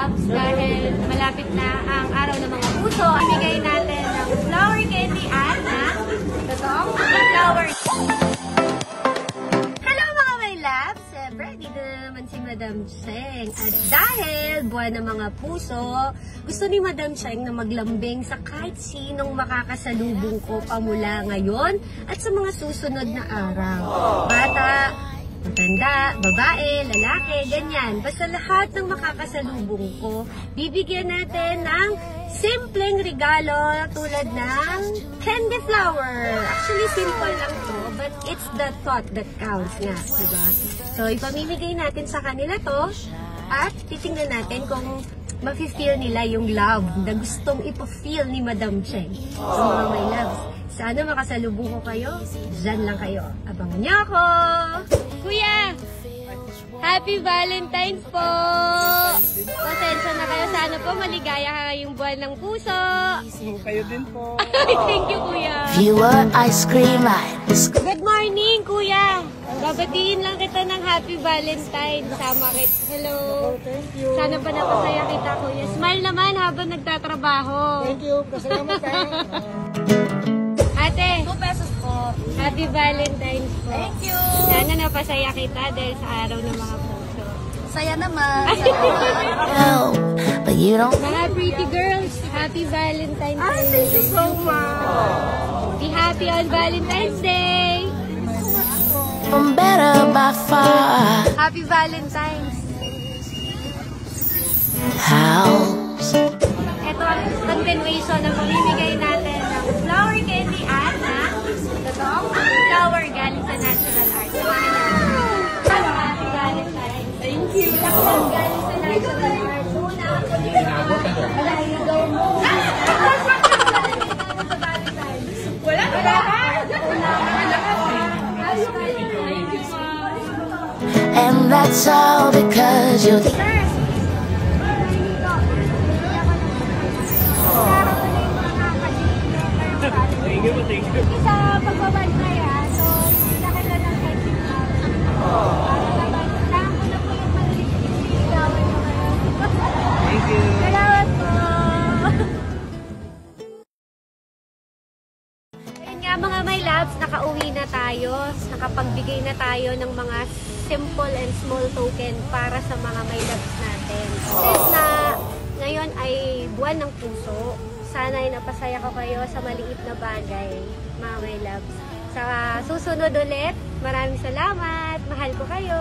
Dahil malapit na ang araw ng mga puso, ibigay natin ng flower candy at na totoong flower. Hello mga my loves! Ready na naman si Madam Cheng. At dahil buwan ng mga puso, gusto ni Madam Cheng na maglambing sa kahit sinong makakasalubong ko pamula ngayon at sa mga susunod na araw. Bata, matanda, babae, lalaki, ganyan. Basta lahat ng makakasalubong ko, bibigyan natin ng simpleng regalo tulad ng candy flower. Actually, simple lang to, but it's the thought that counts nga, diba? So, ipamimigay natin sa kanila to at titingnan natin kung mafe-feel nila yung love na gustong ipa-feel ni Madam Cheng. So, mga my loves, sana makasalubong ko kayo. Diyan lang kayo. Abangan niyo ako! Kuya! Happy Valentine's po! Pasensya na kayo. Sana po maligaya ka ngayong buwan ng puso. Kayo din po. Thank you, Kuya. Viewer ice cream lights. Good morning, Kuya. Babatiin lang kita ng Happy Valentine's. Sama kita. Hello. Thank you. Sana pa napasaya kita, Kuya. Smile naman habang nagtatrabaho. Thank you. Pasalamat tayo. Ate, 2 pesos po. Happy Valentine's po. Thank you. Sana napasaya kita dahil sa araw ng mga puso. Saya naman. No, but you don't. Mga pretty girls, Happy Valentine's Day. Thank you so much. Be happy on Valentine's Day. I'm better by far. Happy Valentine's. House. Ito ang continuation ng pamimigay natin ng flower candy at na totoong flower galing sa Natural Art. Happy Valentine's. Thank you. Galing sa Natural Art. Muna ako dito. Malahigaw mo. Wala ka. And that's all because you're the. Thank you. Sa pagbabantayan, so pinakita ng exit flower. Kailangan ko na po yung maliit flower nyo ngayon. Thank you. Salamat po! Ayun nga mga my loves, nakauwi na tayo. Nakapagbigay na tayo ng mga simple and small token para sa mga my loves natin. Since na ngayon ay buwan ng puso, sana ay napasaya ko kayo sa maliit na bagay, mga my loves. Sa susunod ulit, maraming salamat. Mahal ko kayo.